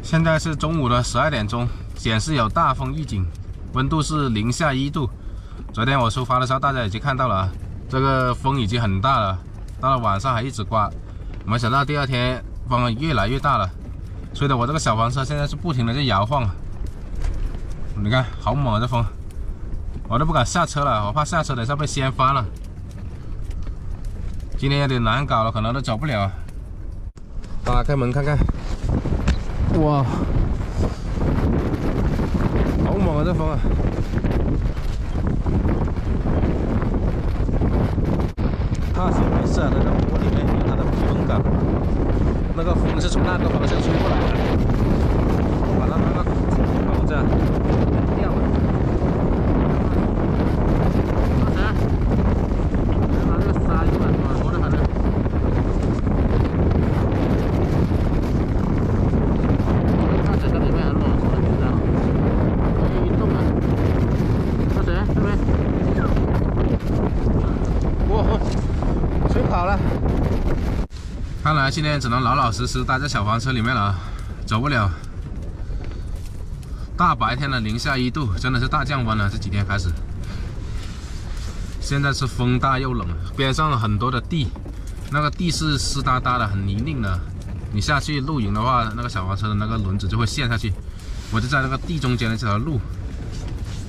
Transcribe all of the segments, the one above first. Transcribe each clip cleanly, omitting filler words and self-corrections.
现在是中午的12点钟，显示有大风预警，温度是零下1度。昨天我出发的时候，大家已经看到了啊，这个风已经很大了，到了晚上还一直刮。没想到第二天风越来越大了，吹得我这个小黄车现在是不停的在摇晃。你看，好猛啊这风，我都不敢下车了，我怕下车等一下被掀翻了。今天有点难搞了，可能都走不了。打开门看看。 哇，好猛啊！这风啊！踏实没事啊，那个玻璃面有它的风感，那个风是从那个方向吹过来的，把它那个口子掉了。拿这个沙一把多的反正。 看来今天只能老老实实待在小黄车里面了，走不了。大白天的零下1度，真的是大降温了。这几天开始，现在是风大又冷，边上很多的地，那个地是湿哒哒的，很泥泞的。你下去露营的话，那个小黄车的那个轮子就会陷下去。我就在那个地中间的这条路，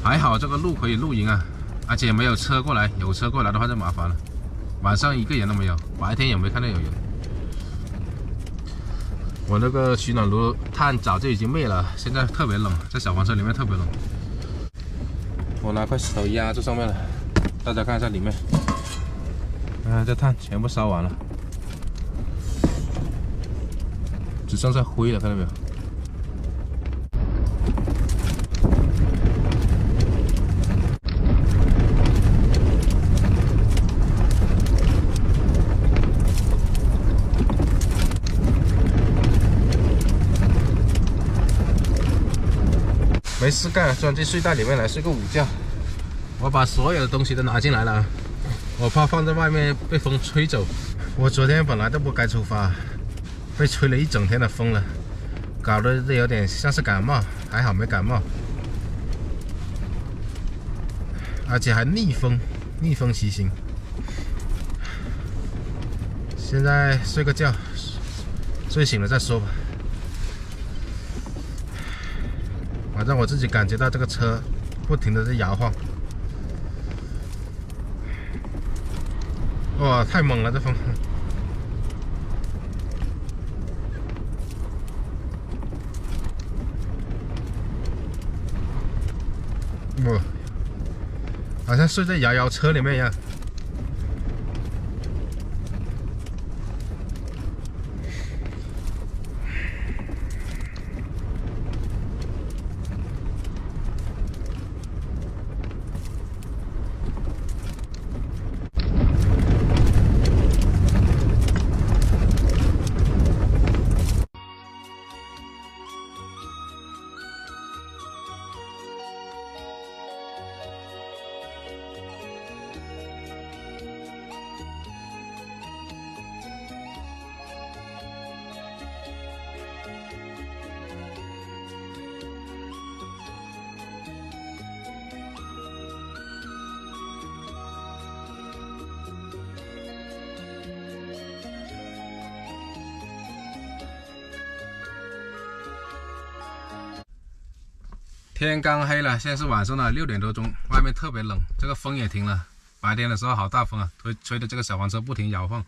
还好这个路可以露营啊，而且没有车过来，有车过来的话就麻烦了。晚上一个人都没有，白天也没看到有人。 我那个取暖炉炭早就已经灭了，现在特别冷，在小黄车里面特别冷。我拿块石头压住上面了，大家看一下里面，这炭全部烧完了，只剩下灰了，看到没有？没事干，钻进睡袋里面来睡个午觉。我把所有的东西都拿进来了，我怕放在外面被风吹走。我昨天本来都不该出发，被吹了一整天的风了，搞得有点像是感冒，还好没感冒，而且还逆风，逆风骑行。现在睡个觉，睡醒了再说吧。 反正我自己感觉到这个车不停的在摇晃，哇，太猛了这风！哇，好像睡在摇摇车里面一样。 天刚黑了，现在是晚上的6点多钟，外面特别冷，这个风也停了。白天的时候好大风啊，吹的这个小黄车不停摇晃，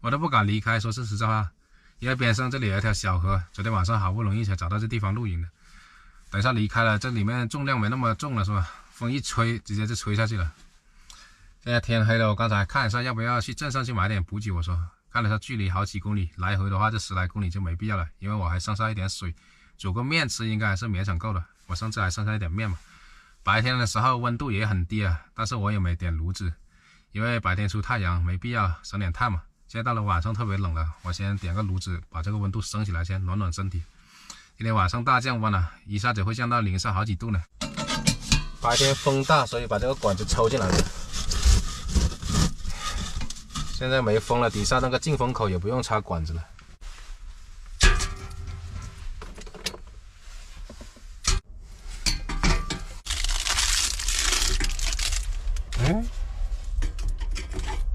我都不敢离开。说是实在话，因为边上这里有一条小河，昨天晚上好不容易才找到这地方露营的。等一下离开了，这里面重量没那么重了，是吧？风一吹，直接就吹下去了。现在天黑了，我刚才看一下要不要去镇上去买点补给，我说看了下距离好几公里，来回的话就10来公里就没必要了，因为我还剩下一点水，煮个面吃应该还是勉强够的。 我上次还剩下一点面嘛，白天的时候温度也很低啊，但是我也没点炉子，因为白天出太阳没必要省点炭嘛。现在到了晚上特别冷了，我先点个炉子，把这个温度升起来，先暖暖身体。今天晚上大降温了，一下子会降到零上好几度呢。白天风大，所以把这个管子抽进来了。现在没风了，底下那个进风口也不用插管子了。嗯，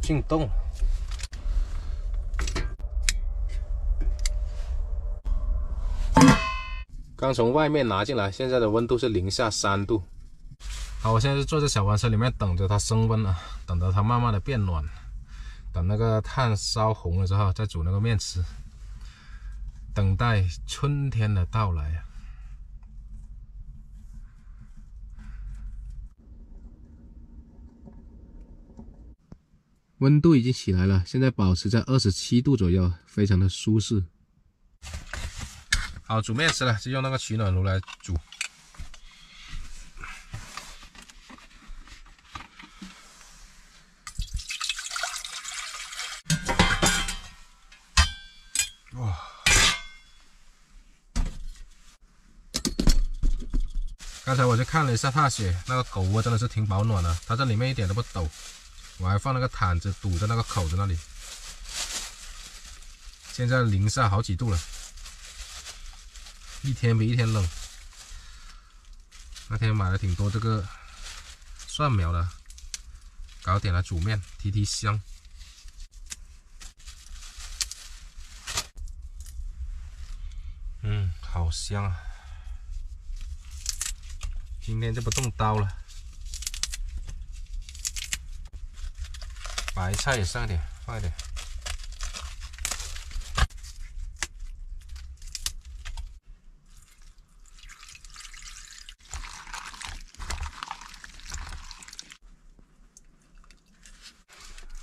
进洞。刚从外面拿进来，现在的温度是-3度。好，我现在是坐在小黄车里面等着它升温啊，等着它慢慢的变暖，等那个炭烧红了之后再煮那个面吃，等待春天的到来啊。温度已经起来了，现在保持在27度左右，非常的舒适。好，煮面吃了，就用那个取暖炉来煮。哇！刚才我就看了一下踏雪，那个狗窝真的是挺保暖的，它这里面一点都不抖。我还放那个毯子堵在那个口子那里。现在零下好几度了，一天比一天冷。那天买了挺多这个蒜苗的，搞点来煮面，提提香。好香啊！今天就不动刀了。白菜也上一点，放一点。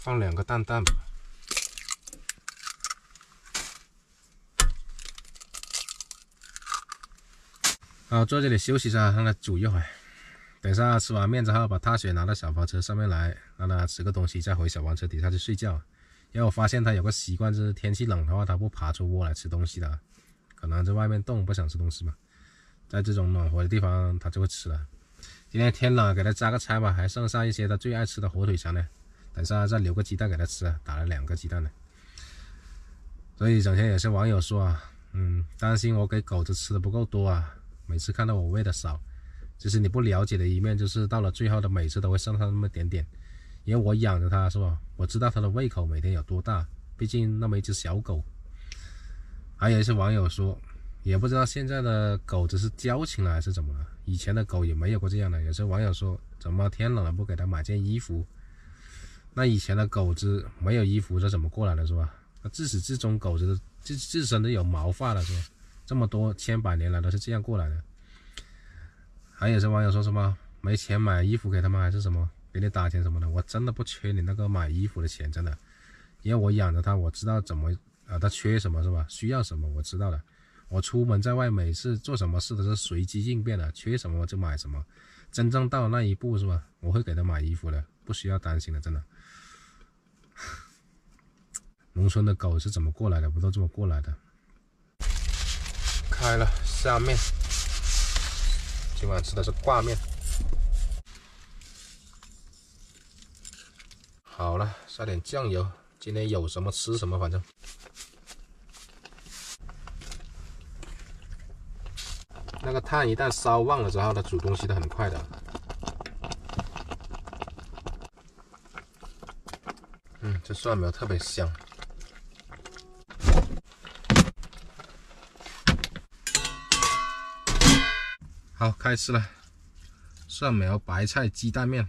放2个蛋吧。好，坐这里休息一下，让它煮一会儿。等下吃完面之后，把踏雪拿到小黄车上面来，让它吃个东西，再回小黄车底下去睡觉。因为我发现它有个习惯，就是天气冷的话，它不爬出窝来吃东西的，可能在外面冻不想吃东西嘛，在这种暖和的地方它就会吃了。今天天冷，给它加个菜吧，还剩下一些它最爱吃的火腿肠呢。等下再留个鸡蛋给它吃，打了2个鸡蛋呢。所以整天有些网友说啊，担心我给狗子吃的不够多啊。每次看到我喂的少，其实你不了解的一面就是到了最后的每次都会剩下那么点点，因为我养着它是吧？我知道它的胃口每天有多大，毕竟那么一只小狗。还有一些网友说，也不知道现在的狗子是矫情了还是怎么了，以前的狗也没有过这样的。有些网友说，怎么天冷了不给它买件衣服？那以前的狗子没有衣服这怎么过来的是吧？那自始至终狗子的自身都有毛发了是吧？这么多千百年来都是这样过来的。还有些网友说什么没钱买衣服给他们，还是什么给你打钱什么的，我真的不缺你那个买衣服的钱，真的，因为我养着它，我知道怎么它缺什么是吧？需要什么我知道的。我出门在外每次做什么事都是随机应变的，缺什么我就买什么。真正到了那一步是吧？我会给他买衣服的，不需要担心的，真的。农村的狗是怎么过来的？不都这么过来的？开了下面，今晚吃的是挂面。好了，撒点酱油，今天有什么吃什么，反正。那个炭一旦烧旺了之后，它煮东西都很快的。这蒜苗特别香。好，开吃了。蒜苗白菜鸡蛋面。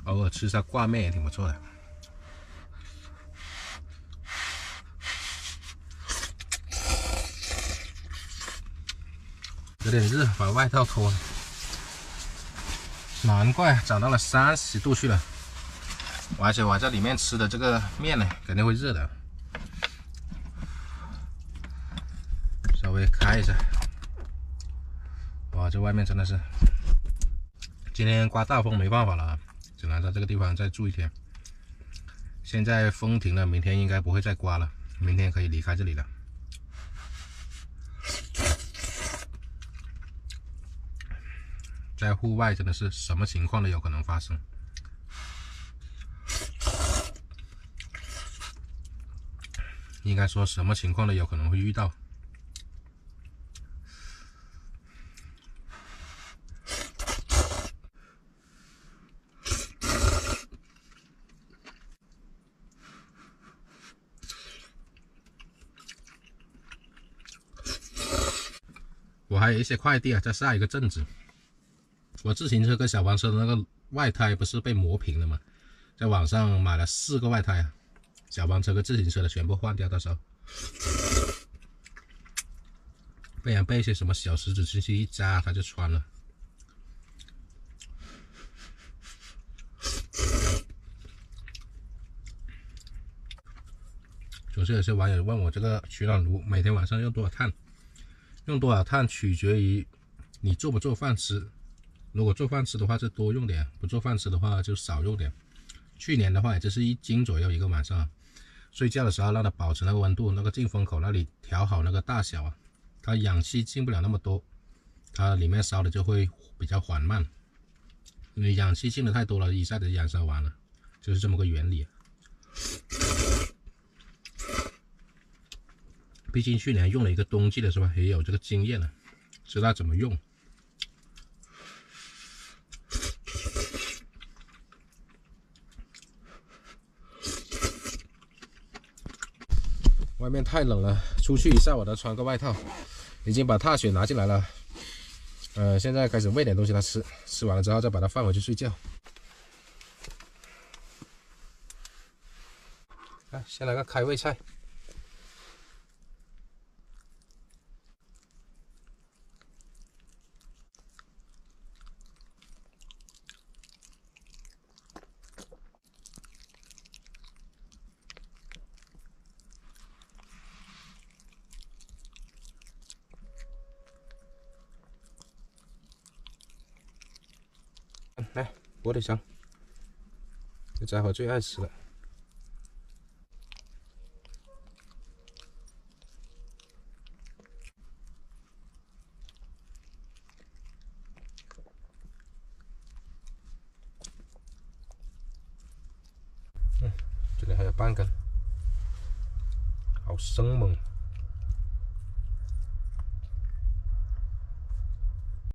偶尔吃一下挂面也挺不错的。有点热，把外套脱了。难怪涨到了30度去了。而且我在里面吃的这个面呢，肯定会热的。稍微开一下。哇，这外面真的是，今天刮大风没办法了啊，只能在这个地方再住一天。现在风停了，明天应该不会再刮了，明天可以离开这里了。在户外真的是什么情况都有可能发生。应该说什么情况都有可能会遇到。我还有一些快递啊，在下一个镇子。我自行车跟小黄车的那个外胎不是被磨平了吗？在网上买了4个外胎啊，小黄车跟自行车的全部换掉，到时候不然被一些什么小石子进去一扎，它就穿了。总是有些网友问我这个取暖炉每天晚上用多少碳？用多少碳取决于你做不做饭吃。如果做饭吃的话就多用点，不做饭吃的话就少用点。去年的话也就是1斤左右一个晚上，睡觉的时候让它保持那个温度，那个进风口那里调好那个大小啊，它氧气进不了那么多，它里面烧的就会比较缓慢。因为氧气进的太多了，一下子燃烧完了，就是这么个原理。毕竟去年用了一个冬季的是吧，也有这个经验了，知道怎么用。外面太冷了，出去一下我都穿个外套。已经把踏雪拿进来了，现在开始喂点东西它吃，吃完了之后再把它放回去睡觉。先来个开胃菜。来，火腿肠，这家伙最爱吃了。这里还有半根，好生猛。